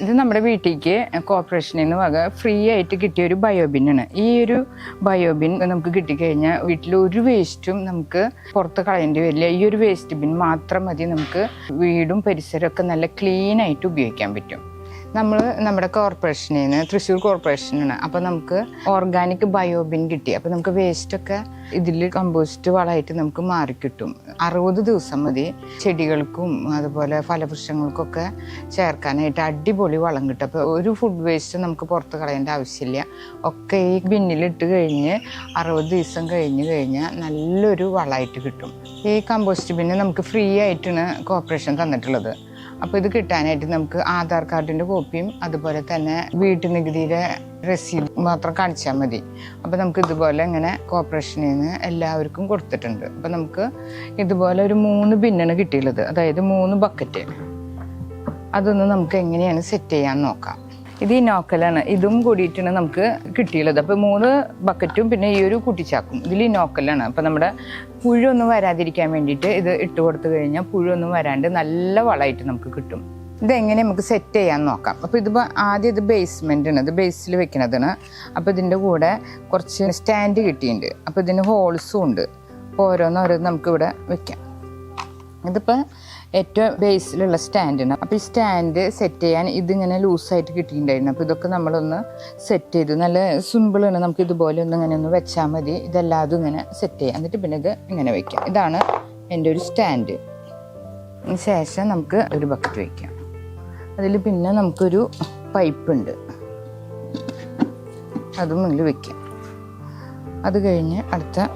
ഇത് നമ്മുടെ വീട്ടിലേക്ക് കോർപ്പറേഷനിൽ നിന്ന് വക ഫ്രീ ആയിട്ട് കിട്ടിയ ഒരു ബയോബിന്നാണ്. ഈ ഒരു ബയോബിൻ നമുക്ക് കിട്ടിക്കഴിഞ്ഞാൽ വീട്ടിൽ ഒരു വേസ്റ്റും നമുക്ക് പുറത്ത് കളയേണ്ടി വരില്ല. ഈ ഒരു വേസ്റ്റ് ബിൻ മാത്രം മതി നമുക്ക് വീടും പരിസരമൊക്കെ നല്ല ക്ലീൻ ആയിട്ട് ഉപയോഗിക്കാൻ പറ്റും. നമ്മുടെ കോർപ്പറേഷനിൽ നിന്ന്, തൃശ്ശൂർ കോർപ്പറേഷനാണ്, അപ്പോൾ നമുക്ക് ഓർഗാനിക് ബയോബിൻ കിട്ടി. അപ്പോൾ നമുക്ക് വേസ്റ്റൊക്കെ ഇതിൽ കമ്പോസ്റ്റ് വളമായിട്ട് നമുക്ക് മാറിക്കിട്ടും. 60 ദിവസം മതി ചെടികൾക്കും അതുപോലെ ഫലവൃക്ഷങ്ങൾക്കൊക്കെ ചേർക്കാനായിട്ട് അടിപൊളി വളം കിട്ടും. അപ്പോൾ ഒരു ഫുഡ് വേസ്റ്റ് നമുക്ക് പുറത്ത് കളയേണ്ട ആവശ്യമില്ല. ഒക്കെ ഈ ബിന്നിലിട്ട് കഴിഞ്ഞ് 60 ദിവസം കഴിഞ്ഞാൽ നല്ലൊരു വളമായിട്ട് കിട്ടും. ഈ കമ്പോസ്റ്റ് ബിന്ന് നമുക്ക് ഫ്രീ ആയിട്ടാണ് കോർപ്പറേഷൻ തന്നിട്ടുള്ളത്. അപ്പോൾ ഇത് കിട്ടാനായിട്ട് നമുക്ക് ആധാർ കാർഡിൻ്റെ കോപ്പിയും അതുപോലെ തന്നെ വീട്ടു നികുതിയുടെ രസീത് മാത്രം കാണിച്ചാൽ മതി. അപ്പോൾ നമുക്ക് ഇതുപോലെ ഇങ്ങനെ കോർപ്പറേഷനിൽ നിന്ന് എല്ലാവർക്കും കൊടുത്തിട്ടുണ്ട്. അപ്പോൾ നമുക്ക് ഇതുപോലെ ഒരു 3 ബിന്നാണ് കിട്ടിയുള്ളത്, അതായത് 3 ബക്കറ്റ്. അതൊന്ന് നമുക്ക് എങ്ങനെയാണ് സെറ്റ് ചെയ്യാൻ നോക്കാം. ഇത് ഇനോക്കലാണ്, ഇതും കൂടിയിട്ടാണ് നമുക്ക് കിട്ടിയുള്ളത്. അപ്പോൾ 3 ബക്കറ്റും പിന്നെ ഈ ഒരു കുട്ടിച്ചാക്കും ഇതിൽ ഇനോക്കലാണ്. അപ്പോൾ നമ്മുടെ പുഴൊന്നും വരാതിരിക്കാൻ വേണ്ടിയിട്ട് ഇത് ഇട്ട് കൊടുത്തു കഴിഞ്ഞാൽ പുഴൊന്നും വരാണ്ട് നല്ല വളമായിട്ട് നമുക്ക് കിട്ടും. ഇതെങ്ങനെ നമുക്ക് സെറ്റ് ചെയ്യാൻ നോക്കാം. അപ്പോൾ ഇതിപ്പോൾ ആദ്യം ഇത് ബേസ്മെൻറ്റാണ്, ഇത് ബേസിൽ വെക്കണതാണ്. അപ്പോൾ ഇതിൻ്റെ കൂടെ കുറച്ച് സ്റ്റാൻഡ് കിട്ടിയിട്ടുണ്ട്. അപ്പോൾ ഇതിന് ഹോൾസും ഉണ്ട്. അപ്പോൾ ഓരോന്നോരോന്ന് നമുക്കിവിടെ വെക്കാം. ഇതിപ്പോൾ ഏറ്റവും ബേസിലുള്ള സ്റ്റാൻഡാണ്. അപ്പോൾ ഈ സ്റ്റാൻഡ് സെറ്റ് ചെയ്യാൻ ഇതിങ്ങനെ ലൂസായിട്ട് കിട്ടിയിട്ടുണ്ടായിരുന്നു. അപ്പോൾ ഇതൊക്കെ നമ്മളൊന്ന് സെറ്റ് ചെയ്തു. നല്ല സിമ്പിളാണ്. നമുക്ക് ഇതുപോലെ ഇങ്ങനെ ഒന്ന് വെച്ചാൽ മതി. ഇതെല്ലാതും ഇങ്ങനെ സെറ്റ് ചെയ്യാം. എന്നിട്ട് പിന്നെ ഇത് ഇങ്ങനെ വെക്കാം. ഇതാണ് എൻ്റെ ഒരു സ്റ്റാൻഡ്. അതിന് ശേഷം നമുക്ക് ഒരു ബക്കറ്റ് വയ്ക്കാം. അതിൽ പിന്നെ നമുക്കൊരു പൈപ്പ് ഉണ്ട്, അതും മുന്നിൽ വയ്ക്കാം. അത് കഴിഞ്ഞ് അടുത്ത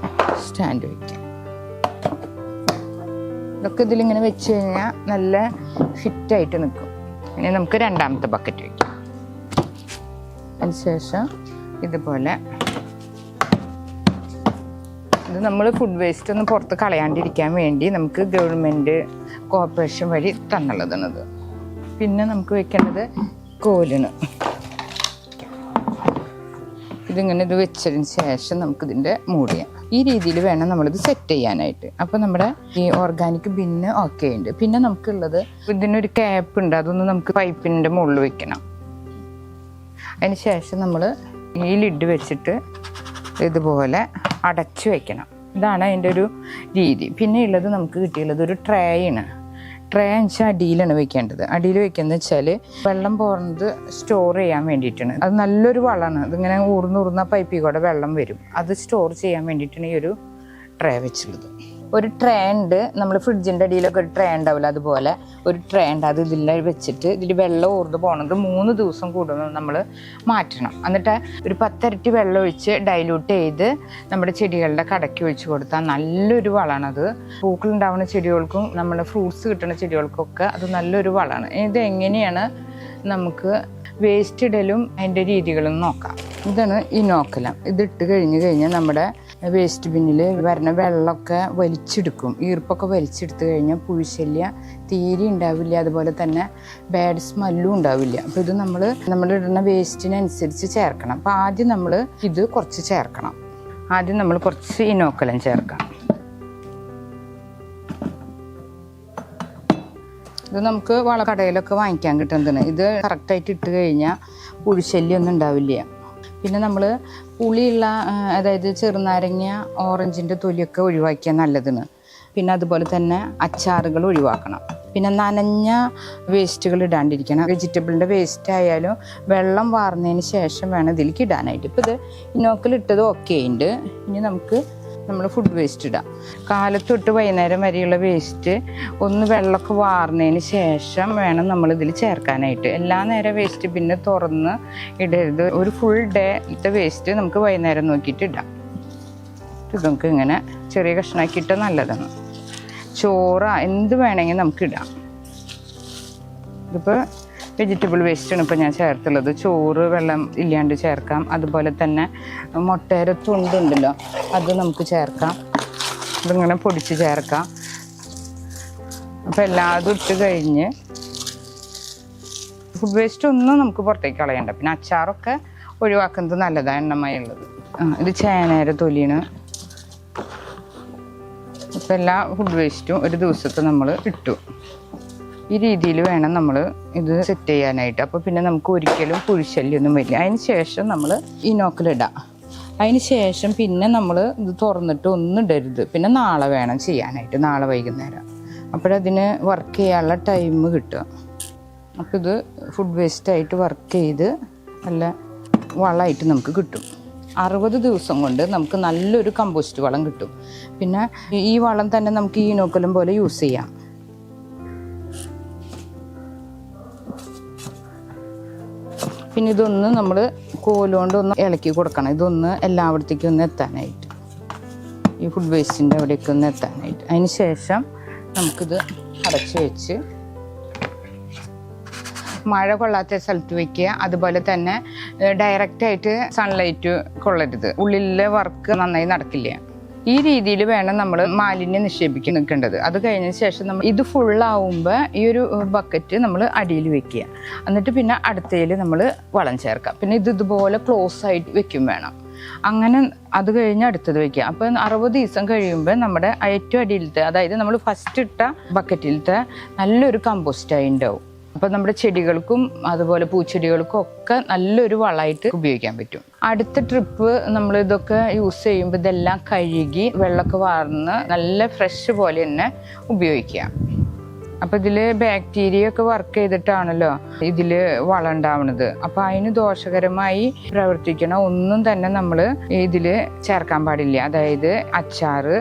സ്റ്റാൻഡ് വയ്ക്കാം. ഇതൊക്കെ ഇതിലിങ്ങനെ വെച്ച് കഴിഞ്ഞാൽ നല്ല ഫിറ്റായിട്ട് നിൽക്കും. പിന്നെ നമുക്ക് രണ്ടാമത്തെ ബക്കറ്റ് വയ്ക്കാം. അതിനുശേഷം ഇതുപോലെ ഇത് നമ്മൾ ഫുഡ് വേസ്റ്റ് ഒന്നും പുറത്ത് കളയാണ്ടിരിക്കാൻ വേണ്ടി നമുക്ക് ഗവൺമെൻറ് കോർപ്പറേഷൻ വഴി തന്നുള്ളതാണത്. പിന്നെ നമുക്ക് വെക്കേണ്ടത് കോലാണ്. ഇതിങ്ങനെ ഇത് വെച്ചതിന് ശേഷം നമുക്കിതിൻ്റെ മൂടിയാം. ഈ രീതിയിൽ വേണം നമ്മളിത് സെറ്റ് ചെയ്യാനായിട്ട്. അപ്പോൾ നമ്മുടെ ഈ ഓർഗാനിക് ബിന്ന് ഓക്കെ ഉണ്ട്. പിന്നെ നമുക്കുള്ളത് ഇതിനൊരു ക്യാപ്പ് ഉണ്ട്, അതൊന്ന് നമുക്ക് പൈപ്പിൻ്റെ മുകളിൽ വെക്കണം. അതിന് ശേഷം നമ്മൾ ഈ ലിഡ് വെച്ചിട്ട് ഇതുപോലെ അടച്ചു വെക്കണം. ഇതാണ് അതിൻ്റെ ഒരു രീതി. പിന്നെ ഉള്ളത് നമുക്ക് കിട്ടിയുള്ളത് ഒരു ട്രേ ആണ്. ട്രേ വെച്ചാൽ അടിയിലാണ് വെക്കേണ്ടത്. അടിയിൽ വെക്കുന്നത് വെച്ചാൽ വെള്ളം പോകുന്നത് സ്റ്റോർ ചെയ്യാൻ വേണ്ടിയിട്ടാണ്. അത് നല്ലൊരു വളമാണ്. അതിങ്ങനെ ഊർന്നൂർന്ന പൈപ്പിൽ കൂടെ വെള്ളം വരും. അത് സ്റ്റോർ ചെയ്യാൻ വേണ്ടിയിട്ടാണ് ഈ ഒരു ട്രേ വെച്ചുള്ളത്. ഒരു ട്രേ ഉണ്ട്, നമ്മൾ ഫ്രിഡ്ജിൻ്റെ അടിയിലൊക്കെ ഒരു ട്രേ ഉണ്ടാവില്ല, അതുപോലെ ഒരു ട്രേ ഉണ്ട്. അത് ഇതിൽ വെച്ചിട്ട് ഇതിൽ വെള്ളം ഊർന്ന് പോകുന്നത് 3 ദിവസം കൂടുമ്പോൾ നമ്മൾ മാറ്റണം. എന്നിട്ട് ഒരു 10 ഇരട്ടി വെള്ളം ഒഴിച്ച് ഡൈല്യൂട്ട് ചെയ്ത് നമ്മുടെ ചെടികളുടെ കടയ്ക്ക് ഒഴിച്ച് കൊടുത്താൽ നല്ലൊരു വളമാണത്. പൂക്കളുണ്ടാവുന്ന ചെടികൾക്കും നമ്മുടെ ഫ്രൂട്ട്സ് കിട്ടുന്ന ചെടികൾക്കൊക്കെ അത് നല്ലൊരു വളമാണ്. ഇത് എങ്ങനെയാണ് നമുക്ക് വേസ്റ്റ് ഇടലും അതിൻ്റെ രീതികളും നോക്കാം. ഇതാണ് ഇനോക്കുലം. ഇതിട്ട് കഴിഞ്ഞാൽ നമ്മുടെ വേസ്റ്റ് ബിന്നിൽ വരുന്ന വെള്ളമൊക്കെ വലിച്ചെടുക്കും. ഈർപ്പൊക്കെ വലിച്ചെടുത്ത് കഴിഞ്ഞാൽ പുഴുശല്യം തീരെ ഉണ്ടാവില്ല, അതുപോലെ തന്നെ ബാഡ് സ്മെല്ലും ഉണ്ടാവില്ല. അപ്പോൾ ഇത് നമ്മൾ ഇടുന്ന വേസ്റ്റിനനുസരിച്ച് ചേർക്കണം. അപ്പോൾ ആദ്യം നമ്മൾ ഇത് കുറച്ച് ചേർക്കണം. ആദ്യം നമ്മൾ കുറച്ച് ഇനോക്കുലം ചേർക്കാം. ഇത് നമുക്ക് വളക്കടയിലൊക്കെ വാങ്ങിക്കാൻ കിട്ടുന്നതാണ്. ഇത് കറക്റ്റായിട്ട് ഇട്ട് കഴിഞ്ഞാൽ പുഴുശല്യം ഒന്നും ഉണ്ടാവില്ല. പിന്നെ നമ്മൾ പുളിയുള്ള, അതായത് ചെറുനാരങ്ങ, ഓറഞ്ചിൻ്റെ തൊലിയൊക്കെ ഒഴിവാക്കിയാൽ നല്ലതാണ്. പിന്നെ അതുപോലെ തന്നെ അച്ചാറുകൾ ഒഴിവാക്കണം. പിന്നെ നനഞ്ഞ വേസ്റ്റുകൾ ഇടാണ്ടിരിക്കണം. വെജിറ്റബിളിൻ്റെ വേസ്റ്റ് ആയാലും വെള്ളം വാർന്നതിന് ശേഷം വേണം ഇതിലേക്ക് ഇടാനായിട്ട്. ഇപ്പോൾ ഇത് ഇനോക്കിലിട്ടത് ഓക്കെ ഉണ്ട്. ഇനി നമുക്ക് നമ്മൾ ഫുഡ് വേസ്റ്റ് ഇടാം. കാലത്ത് തൊട്ട് വൈകുന്നേരം വരെയുള്ള വേസ്റ്റ് ഒന്ന് വെള്ളമൊക്കെ വാർന്നതിന് ശേഷം വേണം നമ്മളിതിൽ ചേർക്കാനായിട്ട്. എല്ലാ നേരം വേസ്റ്റ് പിന്നെ തുറന്ന് ഇടരുത്. ഒരു ഫുൾ ഡേത്തെ വേസ്റ്റ് നമുക്ക് വൈകുന്നേരം നോക്കിയിട്ട് ഇടാം. ഇത് നമുക്ക് ഇങ്ങനെ ചെറിയ കഷ്ണമാക്കിയിട്ട് നല്ലതാണ്. ചോറ് എന്ത് വേണമെങ്കിൽ നമുക്ക് ഇടാം. ഇതിപ്പോൾ വെജിറ്റബിൾ വേസ്റ്റാണ് ഇപ്പോൾ ഞാൻ ചേർത്തുള്ളത്. ചോറ് വെള്ളം ഇല്ലാണ്ട് ചേർക്കാം. അതുപോലെ തന്നെ മുട്ടയുടെ തുണ്ടുണ്ടല്ലോ, അത് നമുക്ക് ചേർക്കാം. ഇതിങ്ങനെ പൊടിച്ച് ചേർക്കാം. അപ്പോൾ എല്ലാതും ഇട്ട് കഴിഞ്ഞ് ഫുഡ് വേസ്റ്റ് ഒന്നും നമുക്ക് പുറത്തേക്ക് കളയണ്ട. പിന്നെ അച്ചാറൊക്കെ ഒഴിവാക്കുന്നത് നല്ലതാണ്, എണ്ണമയുള്ളത്. ഇത് ചേനയുടെ തൊലിയാണ്. ഇപ്പം എല്ലാ ഫുഡ് വേസ്റ്റും ഒരു ദിവസത്തെ നമ്മൾ ഇട്ടു. ഈ രീതിയിൽ വേണം നമ്മൾ ഇത് സെറ്റ് ചെയ്യാനായിട്ട്. അപ്പോൾ പിന്നെ നമുക്ക് ഒരിക്കലും പുഴുശല്യൊന്നും വരില്ല. അതിന് ശേഷം നമ്മൾ ഇനോക്കുലിടാം. അതിന് ശേഷം പിന്നെ നമ്മൾ ഇത് തുറന്നിട്ട് ഒന്നും ഇടരുത്. പിന്നെ നാളെ വേണം ചെയ്യാനായിട്ട്, നാളെ വൈകുന്നേരം. അപ്പോഴതിന് വർക്ക് ചെയ്യാനുള്ള ടൈം കിട്ടുക. അപ്പോൾ ഇത് ഫുഡ് വേസ്റ്റായിട്ട് വർക്ക് ചെയ്ത് നല്ല വളമായിട്ട് നമുക്ക് കിട്ടും. 60 ദിവസം കൊണ്ട് നമുക്ക് നല്ലൊരു കമ്പോസ്റ്റ് വളം കിട്ടും. പിന്നെ ഈ വളം തന്നെ നമുക്ക് ഈ ഇനോക്കുലം പോലെ യൂസ് ചെയ്യാം. പിന്നെ ഇതൊന്ന് നമ്മൾ കോലുകൊണ്ട് ഒന്ന് ഇളക്കി കൊടുക്കണം. ഇതൊന്ന് എല്ലായിടത്തേക്കും ഒന്ന് എത്താനായിട്ട്, ഈ ഫുഡ് വേസ്റ്റിൻ്റെ അവിടേക്ക് ഒന്ന് എത്താനായിട്ട്. അതിന് ശേഷം നമുക്കിത് അടച്ച് വെച്ച് മഴ കൊള്ളാത്ത സ്ഥലത്ത് വയ്ക്കുക. അതുപോലെ തന്നെ ഡയറക്റ്റായിട്ട് സൺലൈറ്റ് കൊള്ളരുത്, ഉള്ളിലെ വർക്ക് നന്നായി നടക്കില്ല. ഈ രീതിയിൽ വേണം നമ്മൾ മാലിന്യം നിക്ഷേപിക്കാൻ നിൽക്കേണ്ടത്. അത് കഴിഞ്ഞ ശേഷം നമ്മൾ ഇത് ഫുള്ളാവുമ്പോൾ ഈ ഒരു ബക്കറ്റ് നമ്മൾ അടിയിൽ വെക്കുക. എന്നിട്ട് പിന്നെ അടുത്തതിൽ നമ്മൾ വളം ചേർക്കാം. പിന്നെ ഇതുപോലെ ക്ലോസ് ആയിട്ട് വെക്കും വേണം. അങ്ങനെ അത് കഴിഞ്ഞ് അടുത്തത് വയ്ക്കുക. അപ്പം 60 ദിവസം കഴിയുമ്പോൾ നമ്മുടെ ഏറ്റവും അടിയിലത്തെ, അതായത് നമ്മൾ ഫസ്റ്റ് ഇട്ട ബക്കറ്റിലത്തെ നല്ലൊരു കമ്പോസ്റ്റായി ഉണ്ടാവും. അപ്പം നമ്മുടെ ചെടികൾക്കും അതുപോലെ പൂച്ചെടികൾക്കും ഒക്കെ നല്ലൊരു വളമായിട്ട് ഉപയോഗിക്കാൻ പറ്റും. അടുത്ത ട്രിപ്പ് നമ്മൾ ഇതൊക്കെ യൂസ് ചെയ്യുമ്പോൾ ഇതെല്ലാം കഴുകി വെള്ളമൊക്കെ വാർന്ന് നല്ല ഫ്രഷ് പോലെ തന്നെ ഉപയോഗിക്കാം. അപ്പം ഇതിൽ ബാക്ടീരിയ ഒക്കെ വർക്ക് ചെയ്തിട്ടാണല്ലോ ഇതിൽ വളം ഉണ്ടാവുന്നത്. അപ്പം അതിന് ദോഷകരമായി പ്രവർത്തിക്കണ ഒന്നും തന്നെ നമ്മൾ ഇതിൽ ചേർക്കാൻ പാടില്ല. അതായത് അച്ചാറ്,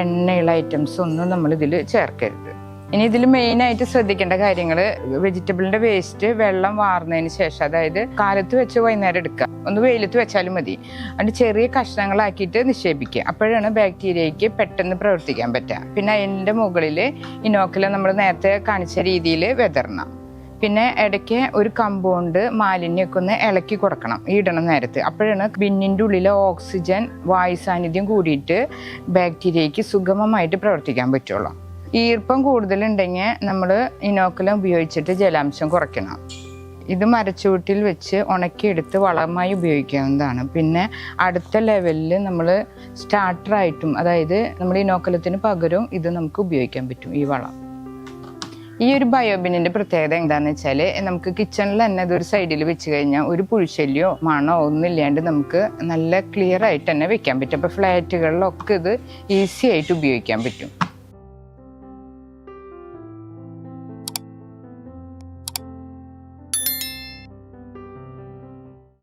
എണ്ണയുള്ള ഐറ്റംസ് ഒന്നും നമ്മൾ ഇതിൽ ചേർക്കരുത്. ഇനി ഇതിൽ മെയിനായിട്ട് ശ്രദ്ധിക്കേണ്ട കാര്യങ്ങൾ, വെജിറ്റബിളിൻ്റെ വേസ്റ്റ് വെള്ളം വാർന്നതിന് ശേഷം, അതായത് കാലത്ത് വെച്ച് വൈകുന്നേരം എടുക്കുക, ഒന്ന് വെയിലത്ത് വെച്ചാലും മതി. അതിന് ചെറിയ കഷ്ണങ്ങളാക്കിയിട്ട് നിക്ഷേപിക്കുക. അപ്പോഴാണ് ബാക്ടീരിയയ്ക്ക് പെട്ടെന്ന് പ്രവർത്തിക്കാൻ പറ്റുക. പിന്നെ അതിൻ്റെ മുകളിൽ ഇനോക്കുലം നമ്മൾ നേരത്തെ കാണിച്ച രീതിയിൽ വിതറണം. പിന്നെ ഇടയ്ക്ക് ഒരു കമ്പൗണ്ട് മാലിന്യമൊക്കെ ഒന്ന് ഇളക്കി കൊടുക്കണം ഈ ഇടണ നേരത്ത്. അപ്പോഴാണ് ബിന്നിൻ്റെ ഉള്ളിലെ ഓക്സിജൻ വായു സാന്നിധ്യം കൂടിയിട്ട് ബാക്ടീരിയയ്ക്ക് സുഗമമായിട്ട് പ്രവർത്തിക്കാൻ പറ്റുള്ളൂ. ഈർപ്പം കൂടുതലുണ്ടെങ്കിൽ നമ്മൾ ഇനോക്കുലം ഉപയോഗിച്ചിട്ട് ജലാംശം കുറയ്ക്കണം. ഇത് മരച്ചുവട്ടിൽ വെച്ച് ഉണക്കിയെടുത്ത് വളമായി ഉപയോഗിക്കാവുന്നതാണ്. പിന്നെ അടുത്ത ലെവലിൽ നമ്മൾ സ്റ്റാർട്ടറായിട്ടും, അതായത് നമ്മൾ ഇനോക്കുലത്തിന് പകരം ഇത് നമുക്ക് ഉപയോഗിക്കാൻ പറ്റും ഈ വളം. ഈ ഒരു ബയോബിന്നിൻ്റെ പ്രത്യേകത എന്താണെന്ന് വെച്ചാൽ, നമുക്ക് കിച്ചണിൽ തന്നെ ഇതൊരു സൈഡിൽ വെച്ച് കഴിഞ്ഞാൽ ഒരു പുഴുശല്യോ മണോ ഒന്നും ഇല്ലാണ്ട് നമുക്ക് നല്ല ക്ലിയർ ആയിട്ട് തന്നെ വെക്കാൻ പറ്റും. അപ്പോൾ ഫ്ലാറ്റുകളിലൊക്കെ ഇത് ഈസി ആയിട്ട് ഉപയോഗിക്കാൻ പറ്റും.